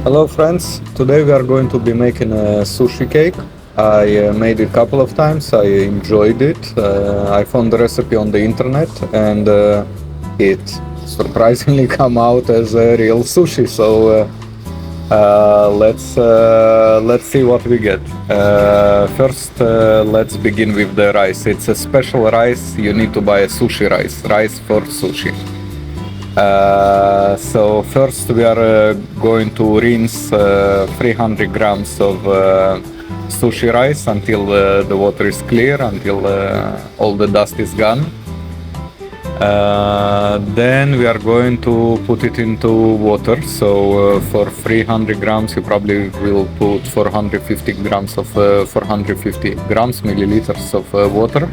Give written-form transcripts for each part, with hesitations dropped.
Hello friends, today we are going to be making a sushi cake. I made it a couple of times, I enjoyed it. I found the recipe on the internet and it surprisingly come out as a real sushi. So let's see what we get. First, let's begin with the rice. It's a special rice. You need to buy a sushi rice for sushi. So first we are going to rinse 300 grams of sushi rice until the water is clear, until all the dust is gone. Then we are going to put it into water. So for 300 grams you probably will put 450 grams of 450 grams milliliters of water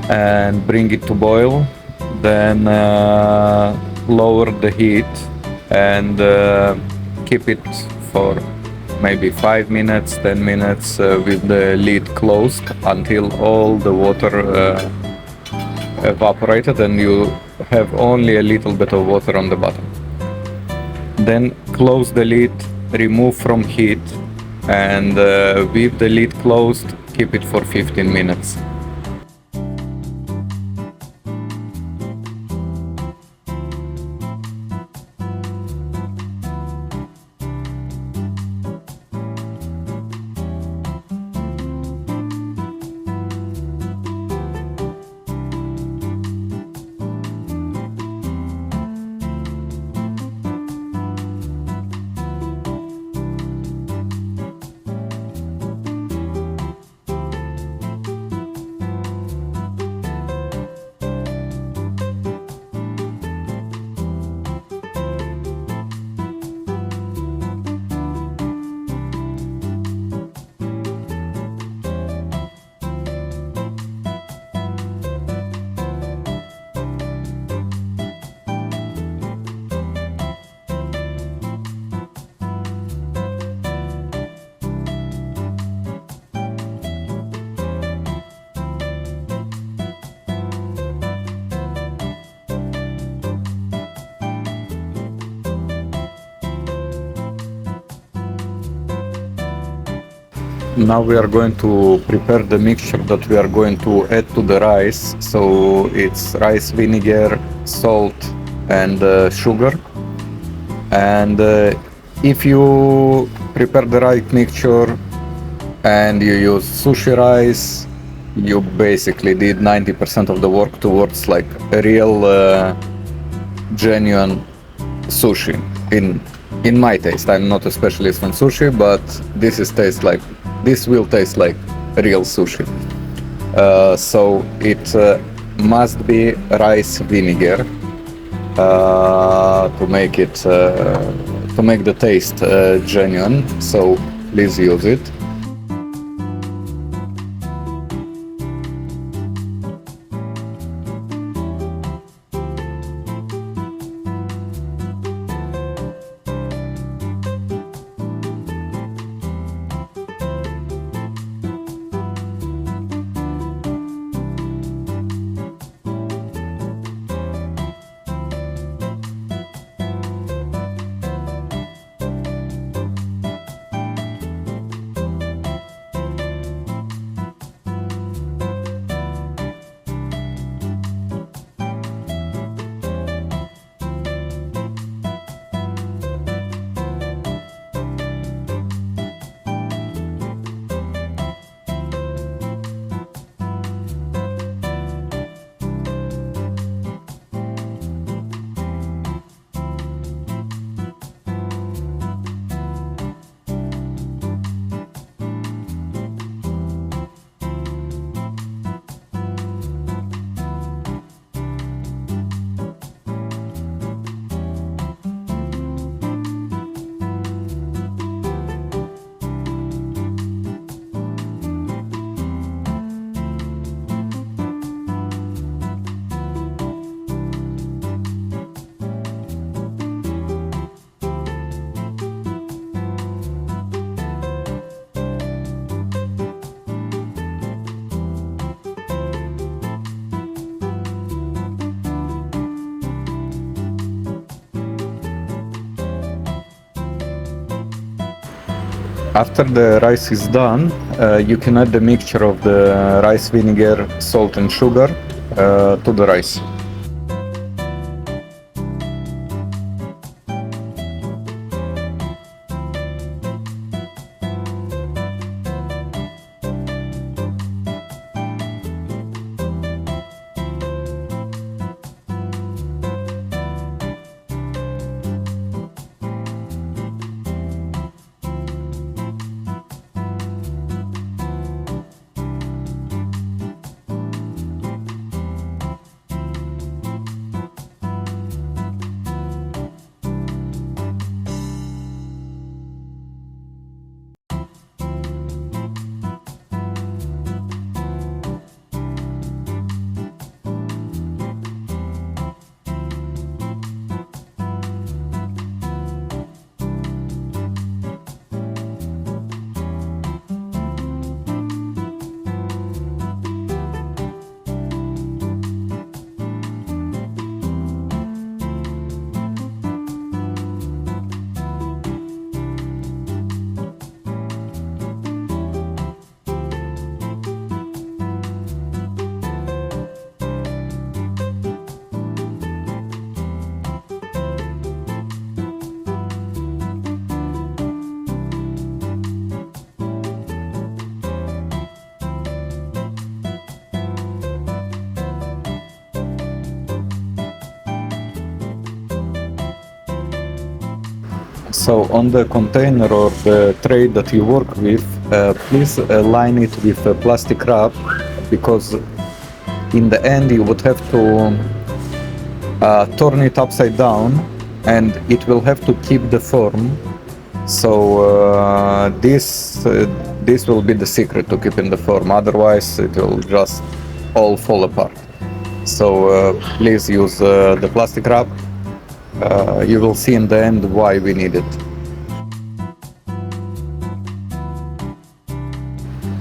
and bring it to boil. Then lower the heat and keep it for maybe 5 minutes, 10 minutes with the lid closed until all the water evaporated and you have only a little bit of water on the bottom. Then close the lid, remove from heat, and with the lid closed, keep it for 15 minutes. Now we are going to prepare the mixture that we are going to add to the rice. So it's rice vinegar, salt and sugar. And if you prepare the right mixture and you use sushi rice, you basically did 90% of the work towards like a real genuine sushi. In my taste, I'm not a specialist on sushi, but this will taste like real sushi. So it must be rice vinegar to make the taste genuine. So please use it. After the rice is done, you can add the mixture of the rice vinegar, salt and sugar to the rice. So on the container or the tray that you work with, please line it with a plastic wrap, because in the end you would have to turn it upside down and it will have to keep the form. So this will be the secret to keeping the form, otherwise it will just all fall apart. So please use the plastic wrap. You will see in the end why we need it.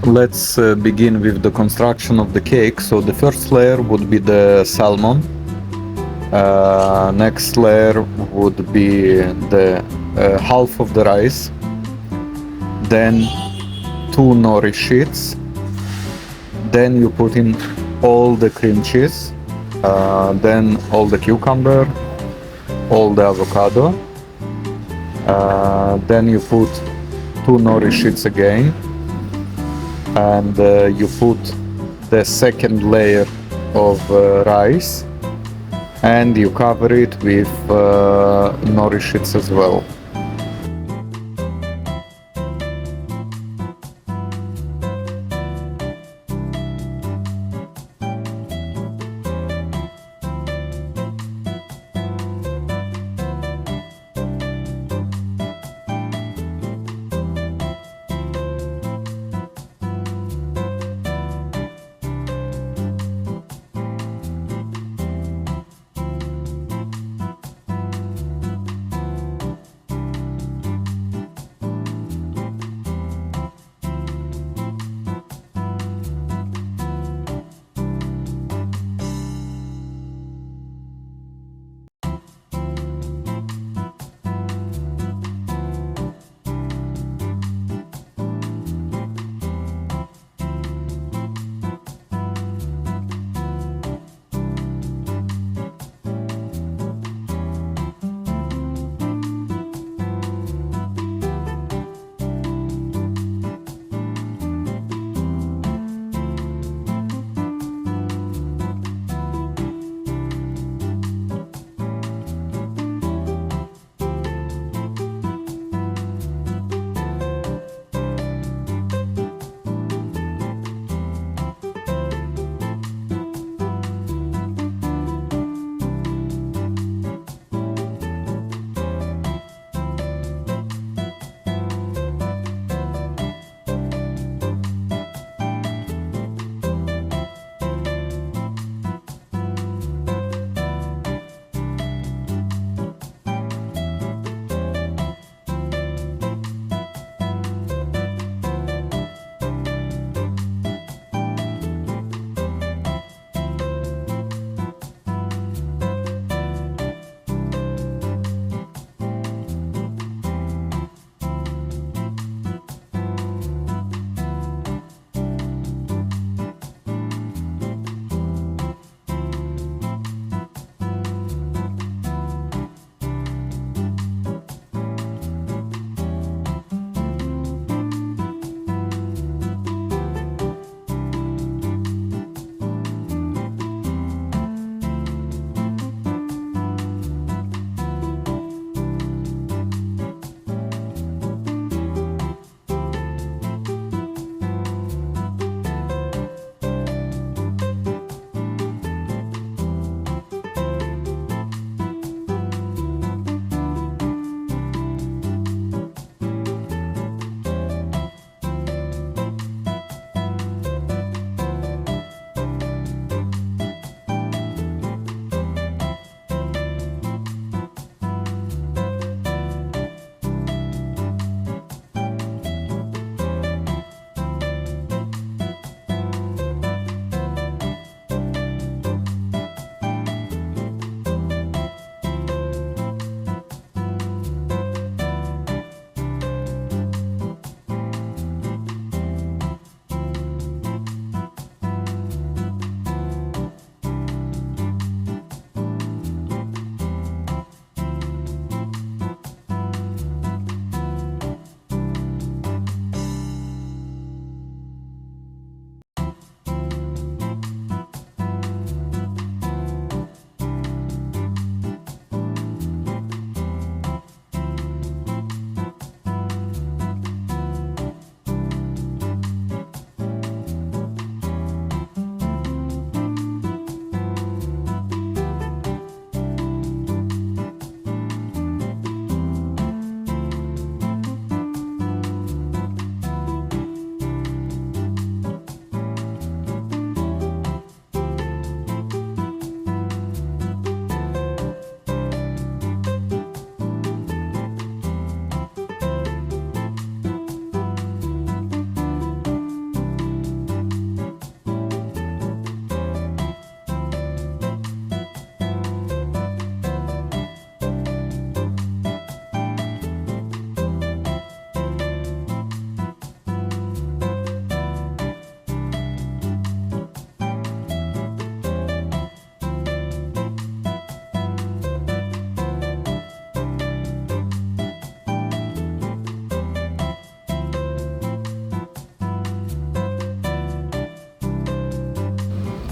Let's begin with the construction of the cake. So the first layer would be the salmon. Next layer would be the half of the rice. Then 2 nori sheets. Then you put in all the cream cheese. Then all the cucumber, all the avocado. Then you put 2 nori sheets again, and you put the second layer of rice, and you cover it with nori sheets as well.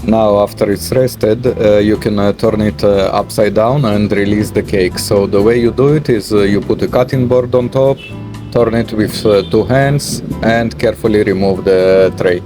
Now after it's rested, you can turn it upside down and release the cake. So the way you do it is you put a cutting board on top, turn it with 2 hands and carefully remove the tray.